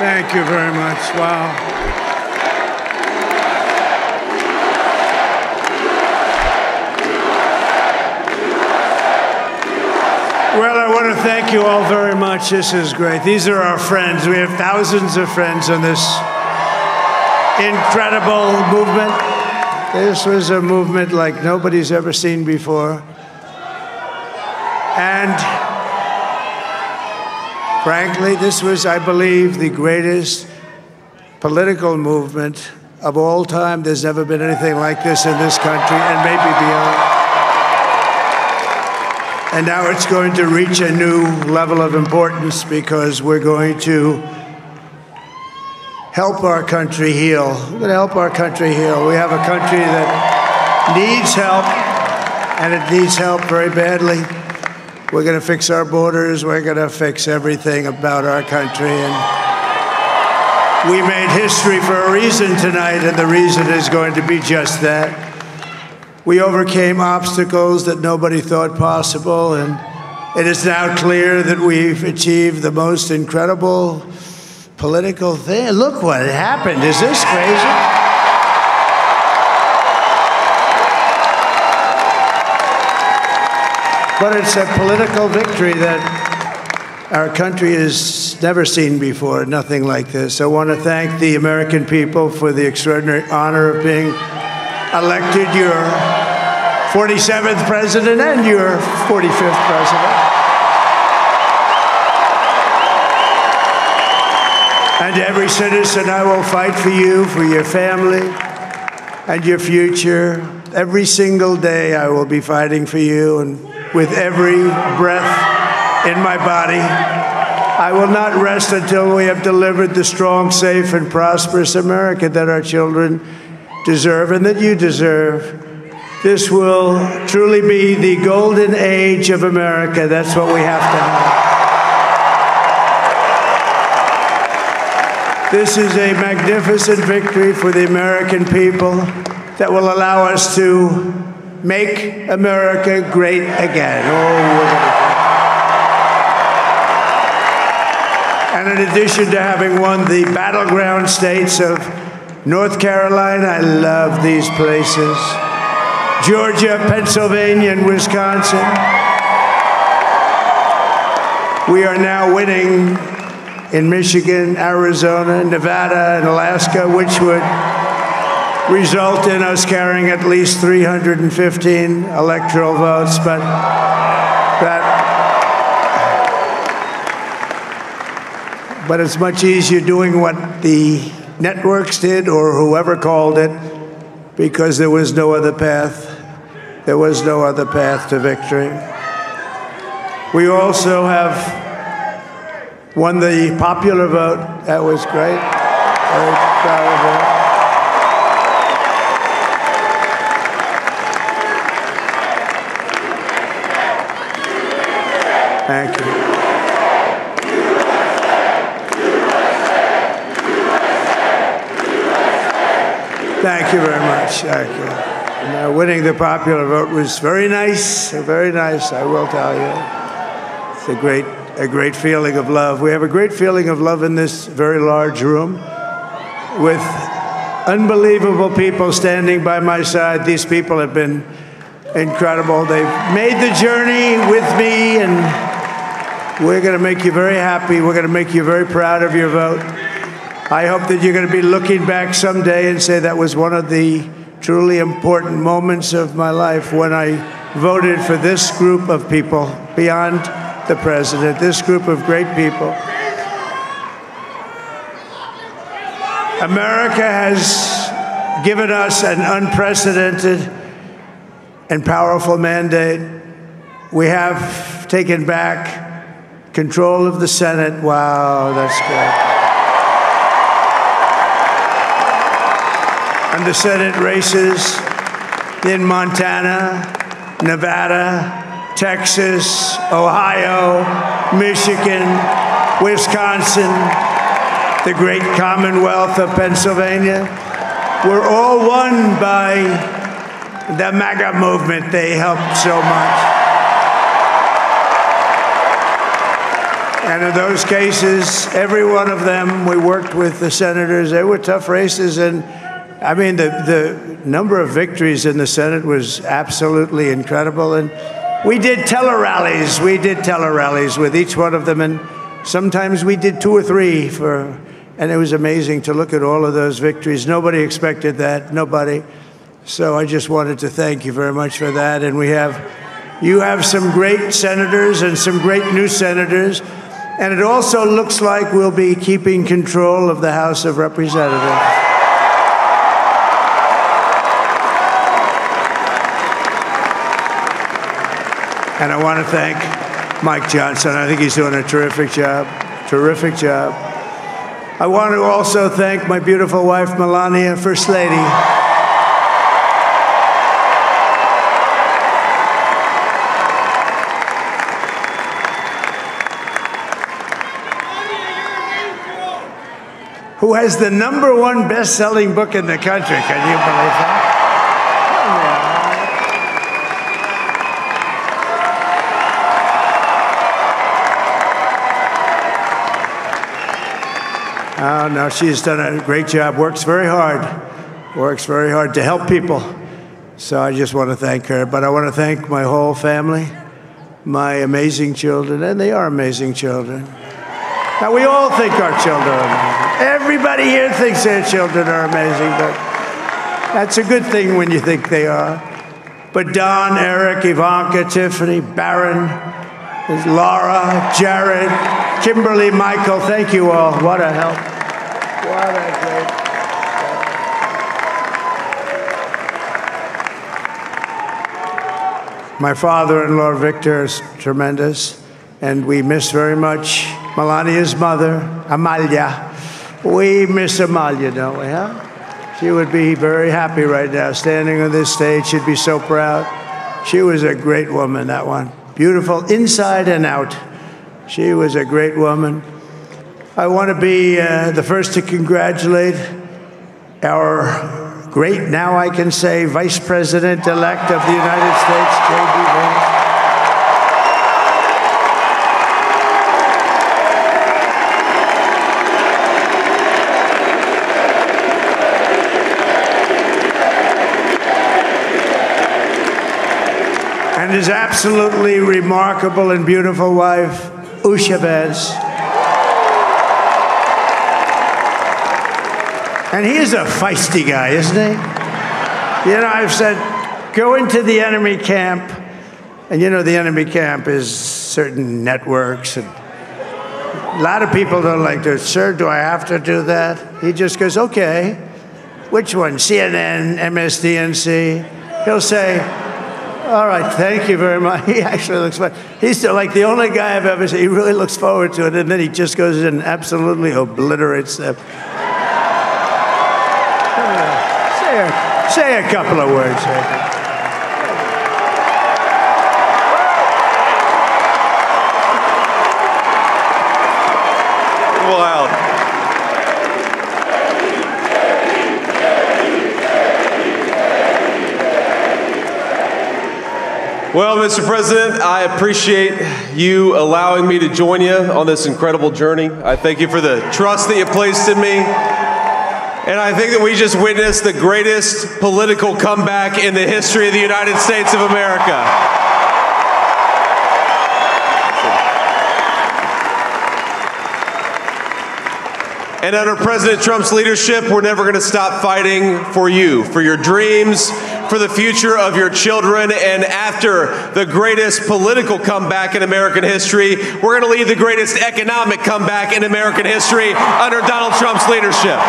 Thank you very much. Wow. Well, I want to thank you all very much. This is great. These are our friends. We have thousands of friends on this incredible movement. This was a movement like nobody's ever seen before. And frankly, this was, I believe, the greatest political movement of all time. There's never been anything like this in this country, and maybe beyond. And now it's going to reach a new level of importance because we're going to help our country heal. We're going to help our country heal. We have a country that needs help, and it needs help very badly. We're going to fix our borders. We're going to fix everything about our country. And we made history for a reason tonight, and the reason is going to be just that. We overcame obstacles that nobody thought possible, and it is now clear that we've achieved the most incredible political thing. Look what happened. Is this crazy? But it's a political victory that our country has never seen before, nothing like this. I want to thank the American people for the extraordinary honor of being elected your 47th president and your 45th president. And every citizen, I will fight for you, for your family, and your future. Every single day, I will be fighting for you, and with every breath in my body, I will not rest until we have delivered the strong, safe, and prosperous America that our children deserve and that you deserve. This will truly be the golden age of America. That's what we have to have. This is a magnificent victory for the American people that will allow us to make America great again. And in addition to having won the battleground states of North Carolina, I love these places, Georgia, Pennsylvania, and Wisconsin, we are now winning in Michigan, Arizona, Nevada, and Alaska, which would result in us carrying at least 315 electoral votes, but it's much easier doing what the networks did or whoever called it, because there was no other path. There was no other path to victory. We also have won the popular vote. That was great. Very proud of it. Thank you. Thank you very much. Thank you. And, winning the popular vote was very nice, very nice, I will tell you. It's a great feeling of love. We have a great feeling of love in this very large room with unbelievable people standing by my side. These people have been incredible. They've made the journey with me, and we're going to make you very happy. We're going to make you very proud of your vote. I hope that you're going to be looking back someday and say that was one of the truly important moments of my life when I voted for this group of people beyond the president, this group of great people. America has given us an unprecedented and powerful mandate. We have taken back control of the Senate. Wow, that's good. And the Senate races in Montana, Nevada, Texas, Ohio, Michigan, Wisconsin, the great Commonwealth of Pennsylvania, were all won by the MAGA movement. They helped so much. And in those cases, every one of them, we worked with the senators. They were tough races. And I mean, the number of victories in the Senate was absolutely incredible. And we did tele-rallies. We did tele-rallies with each one of them. And sometimes we did 2 or 3 and it was amazing to look at all of those victories. Nobody expected that, nobody. So I just wanted to thank you very much for that. And you have some great senators and some great new senators. And it also looks like we'll be keeping control of the House of Representatives. And I want to thank Mike Johnson. I think he's doing a terrific job, terrific job. I want to also thank my beautiful wife, Melania, First Lady. Who has the #1 best-selling book in the country. Can you believe that? Oh, no, she's done a great job, works very hard to help people. So I just want to thank her. But I want to thank my whole family, my amazing children, and they are amazing children. Now, we all think our children are amazing. Everybody here thinks their children are amazing, but that's a good thing when you think they are. But Don, Eric, Ivanka, Tiffany, Barron, Laura, Jared, Kimberly, Michael, thank you all. What a help. What a great help. My father-in-law, Victor, is tremendous, and we miss very much Melania's mother, Amalia. We miss Amalia, don't we, huh? She would be very happy right now, standing on this stage. She'd be so proud. She was a great woman, that one. Beautiful inside and out. She was a great woman. I want to be the first to congratulate our great, now I can say, Vice President-elect of the United States, J.D. Vance. And his absolutely remarkable and beautiful wife, Usha Vance. And he is a feisty guy, isn't he? You know, I've said, go into the enemy camp, and you know the enemy camp is certain networks, and a lot of people don't like to, sir, do I have to do that? He just goes, okay, which one, CNN, MSDNC? He'll say, all right, thank you very much. He actually looks fun. He's still like the only guy I've ever seen. He really looks forward to it, and then he just goes in and absolutely obliterates them. Say a couple of words. Wow. Well, Mr. President, I appreciate you allowing me to join you on this incredible journey. I thank you for the trust that you placed in me. And I think that we just witnessed the greatest political comeback in the history of the United States of America. And under President Trump's leadership, we're never going to stop fighting for you, for your dreams, for the future of your children. And after the greatest political comeback in American history, we're going to lead the greatest economic comeback in American history under Donald Trump's leadership.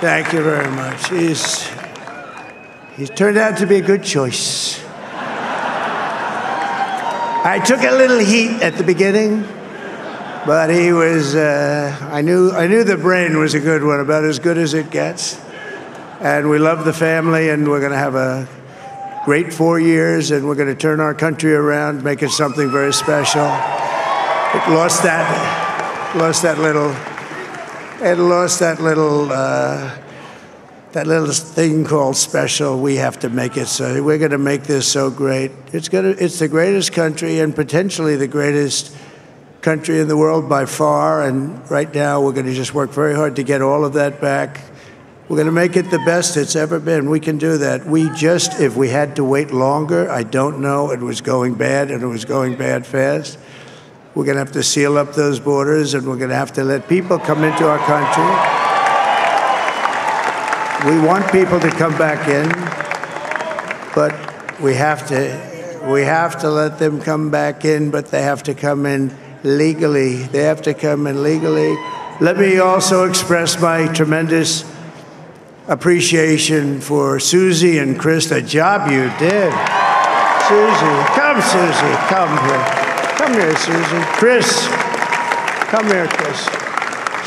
Thank you very much. He's turned out to be a good choice. I took a little heat at the beginning, but he was, I knew the brain was a good one, about as good as it gets. And we love the family, and we're going to have a great 4 years, and we're going to turn our country around, make it something very special. It lost that little that little thing called special, we have to make it so. We're going to make this so great. It's the greatest country and potentially the greatest country in the world by far. And right now, we're going to just work very hard to get all of that back. We're going to make it the best it's ever been. We can do that. If we had to wait longer, I don't know. It was going bad, and it was going bad fast. We're going to have to seal up those borders, and we're going to have to let people come into our country. We want people to come back in, but we have to let them come back in, but they have to come in legally. They have to come in legally. Let me also express my tremendous appreciation for Susie and Chris, the job you did. Susie, come here. Come here, Susie. Chris, come here, Chris.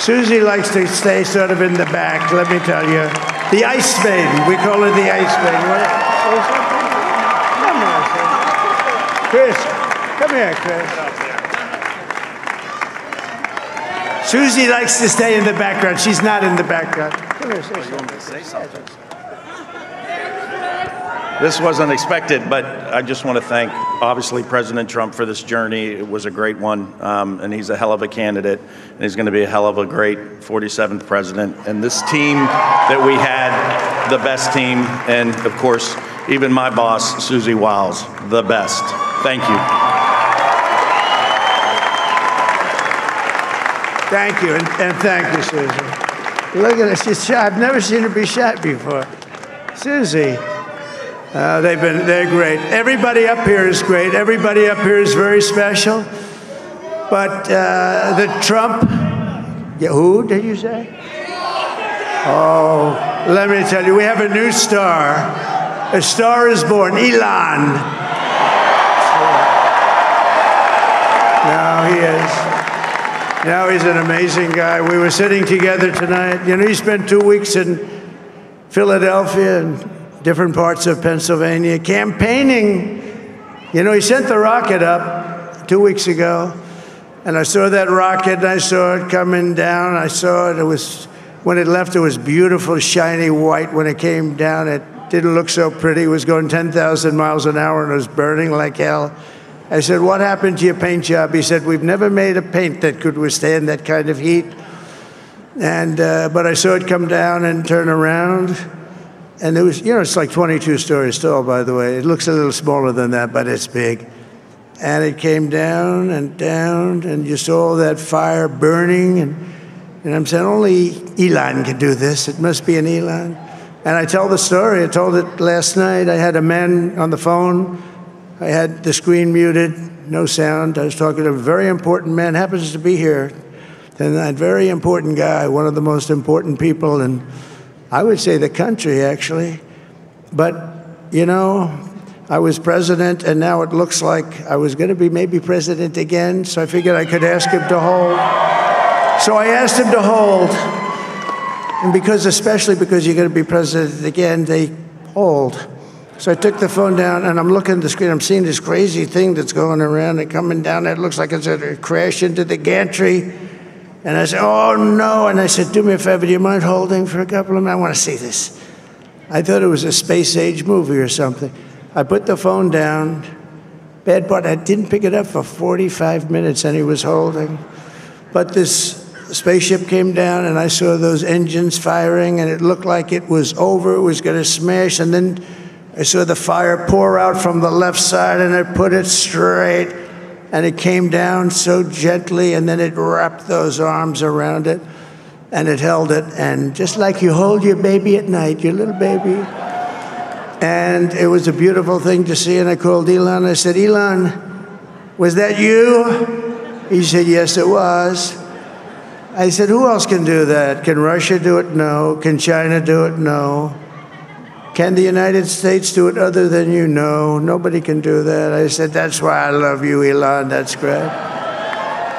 Susie likes to stay sort of in the back, let me tell you. The Ice Maiden, we call her the Ice Maiden. Come here, Chris. Come here, Chris. Susie likes to stay in the background. She's not in the background. Come here, say something. This wasn't expected, but I just want to thank, obviously, President Trump for this journey. It was a great one, and he's a hell of a candidate, and he's going to be a hell of a great 47th president. And this team that we had, the best team, and, of course, even my boss, Susie Wiles, the best. Thank you. Thank you, and thank you, Susie. Look at her, she's shy. I've never seen her be shy before. Susie, they're great. Everybody up here is great. Everybody up here is very special. But the Trump, who did you say? Oh, let me tell you, we have a new star. A star is born, Elon. Now he is. Now he's an amazing guy. We were sitting together tonight. You know, he spent 2 weeks in Philadelphia and different parts of Pennsylvania campaigning. You know, he sent the rocket up 2 weeks ago, and I saw that rocket, and I saw it coming down. I saw it. It was, when it left, it was beautiful, shiny white. When it came down, it didn't look so pretty. It was going 10,000 miles an hour, and it was burning like hell. I said, what happened to your paint job? He said, we've never made a paint that could withstand that kind of heat. And but I saw it come down and turn around. And it was, you know, it's like 22 stories tall, by the way. It looks a little smaller than that, but it's big. And it came down, and you saw all that fire burning. And I'm saying, only Elon can do this. It must be an Elon. And I tell the story. I told it last night. I had a man on the phone. I had the screen muted, no sound. I was talking to a very important man, happens to be here. And that very important guy, one of the most important people in, I would say, the country, actually. But, you know, I was president, and now it looks like I was going to be maybe president again, so I figured I could ask him to hold. So I asked him to hold. And especially because you're going to be president again, they hold. So I took the phone down, and I'm looking at the screen. I'm seeing this crazy thing that's going around and coming down. It looks like it's going to crash into the gantry. And I said, oh, no. And I said, do me a favor, do you mind holding for a couple of minutes? I want to see this. I thought it was a space-age movie or something. I put the phone down. Bad part, I didn't pick it up for 45 minutes, and he was holding. But this spaceship came down, and I saw those engines firing, and it looked like it was over. It was going to smash, and then I saw the fire pour out from the left side, and I put it straight, and it came down so gently, and then it wrapped those arms around it, and it held it, and just like you hold your baby at night, your little baby. And it was a beautiful thing to see, and I called Elon. I said, Elon, was that you? He said, yes, it was. I said, who else can do that? Can Russia do it? No. Can China do it? No. Can the United States do it other than you? No, nobody can do that. I said, that's why I love you, Elon. That's great.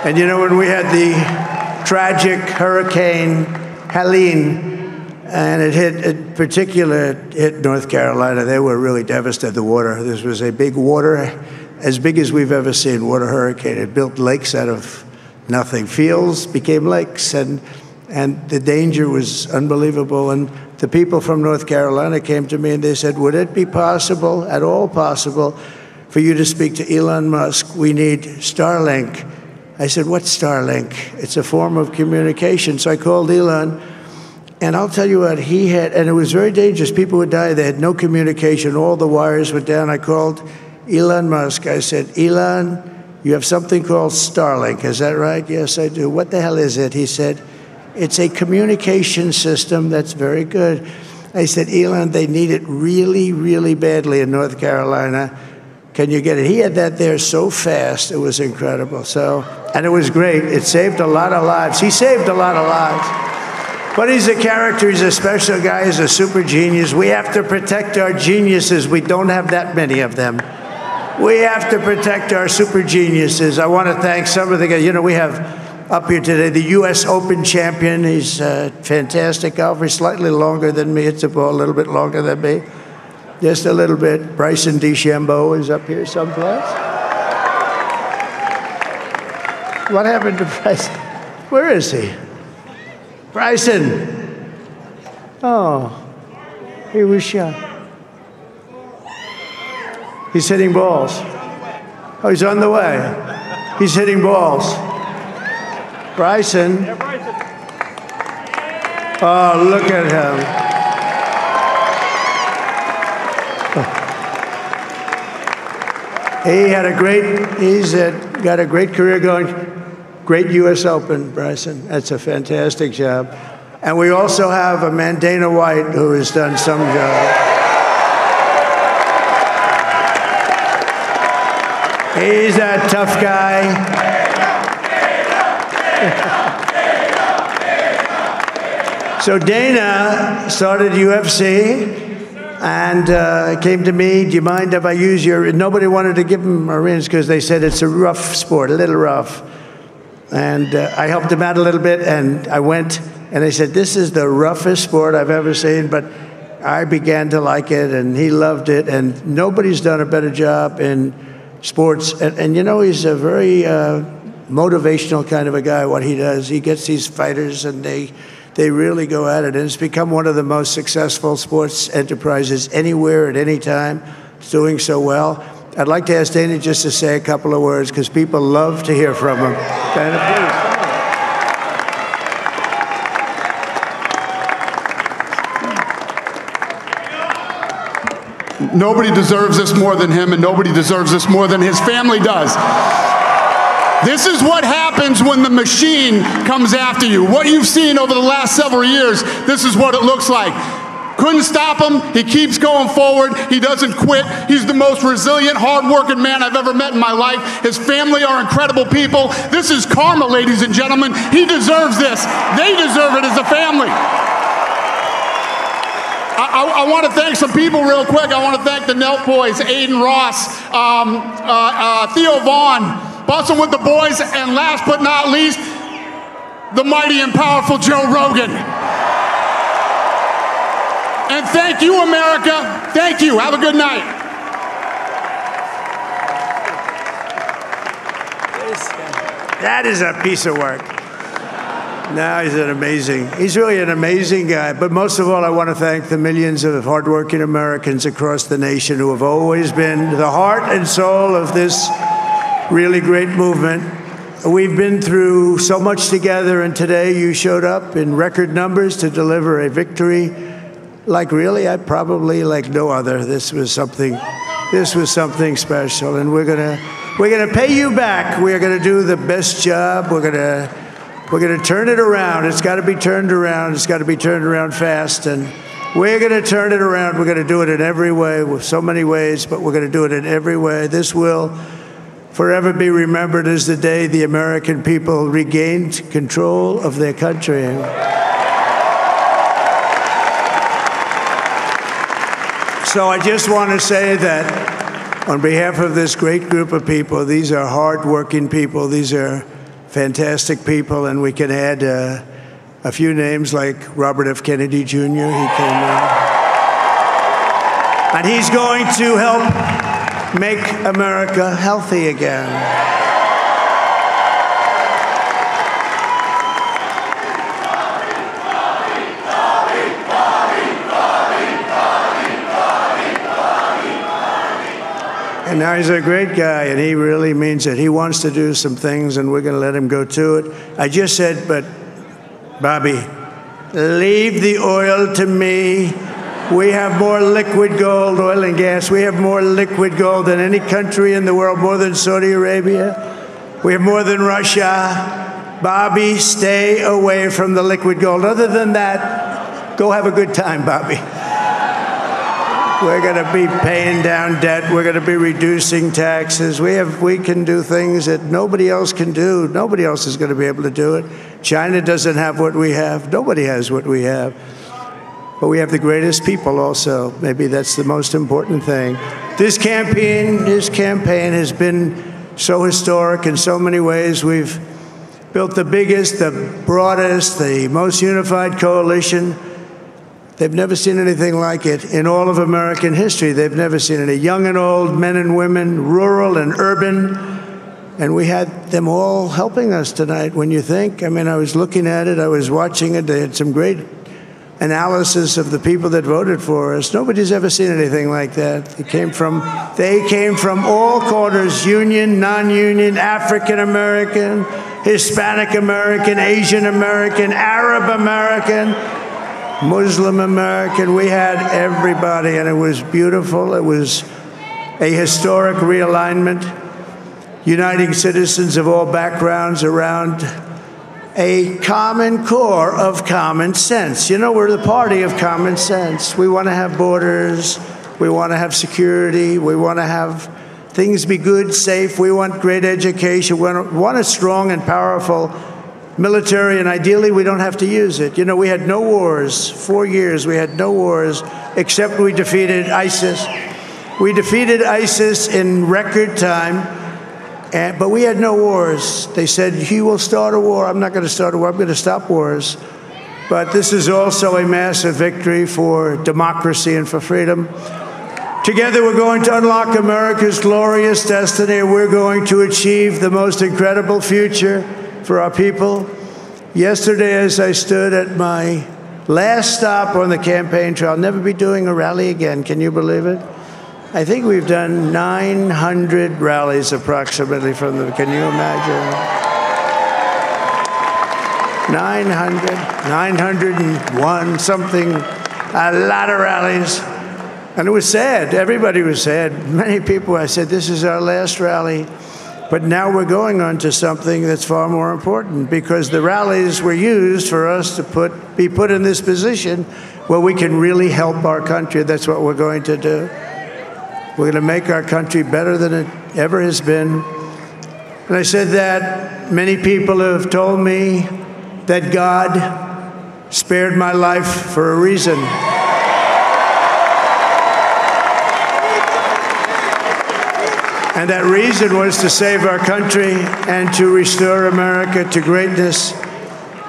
And you know, when we had the tragic Hurricane Helene, and it hit North Carolina, they were really devastated, the water. This was a big water, as big as we've ever seen, water hurricane. It built lakes out of nothing. Fields became lakes, and the danger was unbelievable. And the people from North Carolina came to me and they said, would it be possible, at all possible, for you to speak to Elon Musk? We need Starlink. I said, what's Starlink? It's a form of communication. So I called Elon, and I'll tell you what, he had, and it was very dangerous. People would die. They had no communication. All the wires were down. I called Elon Musk. I said, Elon, you have something called Starlink. Is that right? Yes, I do. What the hell is it? He said, it's a communication system that's very good. I said, Elon, they need it really, really badly in North Carolina. Can you get it? He had that there so fast. It was incredible. And it was great. It saved a lot of lives. He saved a lot of lives. But he's a character. He's a special guy. He's a super genius. We have to protect our geniuses. We don't have that many of them. We have to protect our super geniuses. I want to thank some of the guys. You know, we have up here today the U.S. Open champion. He's a fantastic golfer. Slightly longer than me. It's a ball a little bit longer than me. Just a little bit. Bryson DeChambeau is up here someplace. What happened to Bryson? Where is he? Bryson. Oh, he was shot. He's hitting balls. Oh, he's on the way. He's hitting balls. Bryson. Oh, look at him. He's got a great career going. Great U.S. Open, Bryson. That's a fantastic job. And we also have a man, Dana White, who has done some job. He's a tough guy. So Dana started UFC and came to me, do you mind if I use your, nobody wanted to give him a rinse because they said it's a rough sport, a little rough. And I helped him out a little bit, and I went, and they said, this is the roughest sport I've ever seen, but I began to like it, and he loved it, and nobody's done a better job in sports. And you know, he's a very motivational kind of a guy, what he does. He gets these fighters, and they really go at it, and it's become one of the most successful sports enterprises anywhere at any time. It's doing so well. I'd like to ask Dana just to say a couple of words, because people love to hear from him. Dana, please. Nobody deserves this more than him, and nobody deserves this more than his family does. This is what happens when the machine comes after you. What you've seen over the last several years, this is what it looks like. Couldn't stop him. He keeps going forward. He doesn't quit. He's the most resilient, hard-working man I've ever met in my life. His family are incredible people. This is karma, ladies and gentlemen. He deserves this. They deserve it as a family. I want to thank some people real quick. I want to thank the Nelk boys, Aiden Ross, Theo Vaughn, Bussin' with the Boys, and last but not least, the mighty and powerful Joe Rogan. And thank you, America. Thank you. Have a good night. That is a piece of work. No, he's really an amazing guy. But most of all, I want to thank the millions of hardworking Americans across the nation who have always been the heart and soul of this really great movement. We've been through so much together, and today you showed up in record numbers to deliver a victory like really, probably like no other. This was something special, and we're gonna pay you back. We're gonna do the best job. We're gonna turn it around. It's got to be turned around. It's got to be turned around fast, and we're gonna turn it around. We're gonna do it in every way, with so many ways, but we're gonna do it in every way. This will forever be remembered as the day the American people regained control of their country. So I just want to say that on behalf of this great group of people, these are hard-working people. These are fantastic people, and we can add a few names like Robert F. Kennedy Jr. He came in. And he's going to help make America healthy again. And now he's a great guy, and he really means it. He wants to do some things, and we're going to let him go to it. I just said, but Bobby, leave the oil to me. We have more liquid gold, oil and gas. We have more liquid gold than any country in the world, more than Saudi Arabia. We have more than Russia. Bobby, stay away from the liquid gold. Other than that, go have a good time, Bobby. We're going to be paying down debt. We're going to be reducing taxes. We can do things that nobody else can do. Nobody else is going to be able to do it. China doesn't have what we have. Nobody has what we have. But we have the greatest people also. Maybe that's the most important thing. This campaign has been so historic in so many ways. We've built the biggest, the broadest, the most unified coalition. They've never seen anything like it in all of American history. They've never seen it. Young and old, men and women, rural and urban. And we had them all helping us tonight. When you think, I mean, I was looking at it, I was watching it. They had some great analysis of the people that voted for us. Nobody's ever seen anything like that. They came from all corners, union, non-union, African American, Hispanic American, Asian American, Arab American, Muslim American. We had everybody, and it was beautiful. It was a historic realignment, uniting citizens of all backgrounds around a common core of common sense. You know, we're the party of common sense. We want to have borders. We want to have security. We want to have things be good, safe. We want great education. We want a strong and powerful military, and ideally, we don't have to use it. You know, we had no wars. 4 years, we had no wars, except we defeated ISIS. We defeated ISIS in record time. But we had no wars. They said, he will start a war. I'm not going to start a war. I'm going to stop wars. But this is also a massive victory for democracy and for freedom. Together, we're going to unlock America's glorious destiny. We're going to achieve the most incredible future for our people. Yesterday, as I stood at my last stop on the campaign trail, I'll never be doing a rally again. Can you believe it? I think we've done 900 rallies approximately from them. Can you imagine? 901 something, a lot of rallies. And it was sad. Everybody was sad. Many people, I said, this is our last rally. But now we're going on to something that's far more important, because the rallies were used for us to be put in this position where we can really help our country. That's what we're going to do. We're going to make our country better than it ever has been. And I said that many people have told me that God spared my life for a reason. And that reason was to save our country and to restore America to greatness.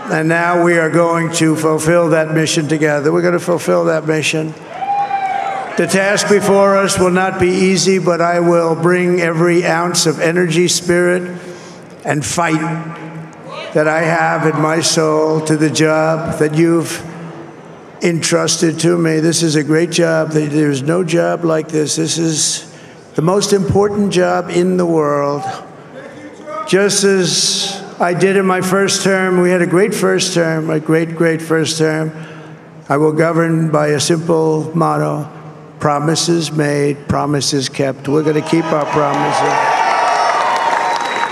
And now we are going to fulfill that mission together. We're going to fulfill that mission. The task before us will not be easy, but I will bring every ounce of energy, spirit, and fight that I have in my soul to the job that you've entrusted to me. This is a great job. There's no job like this. This is the most important job in the world. Just as I did in my first term, we had a great first term, a great first term. I will govern by a simple motto: promises made, promises kept. We're going to keep our promises.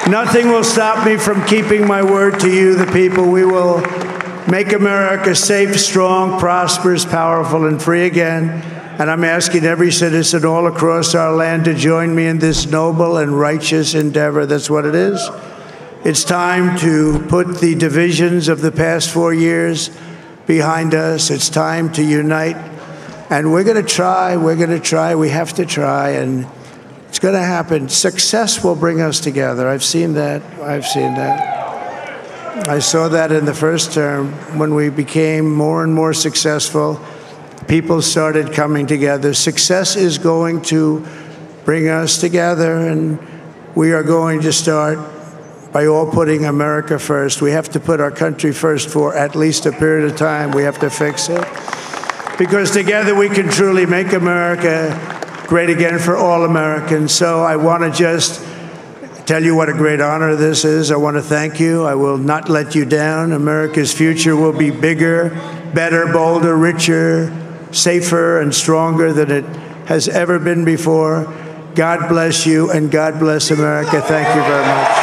Nothing will stop me from keeping my word to you, the people. We will make America safe, strong, prosperous, powerful, and free again. And I'm asking every citizen all across our land to join me in this noble and righteous endeavor. That's what it is. It's time to put the divisions of the past 4 years behind us. It's time to unite. And we're going to try, we have to try, and it's going to happen. Success will bring us together. I've seen that. I saw that in the first term. When we became more and more successful, people started coming together. Success is going to bring us together, and we are going to start by all putting America first. We have to put our country first for at least a period of time. We have to fix it. Because together we can truly make America great again for all Americans. So I want to just tell you what a great honor this is. I want to thank you. I will not let you down. America's future will be bigger, better, bolder, richer, safer, and stronger than it has ever been before. God bless you, and God bless America. Thank you very much.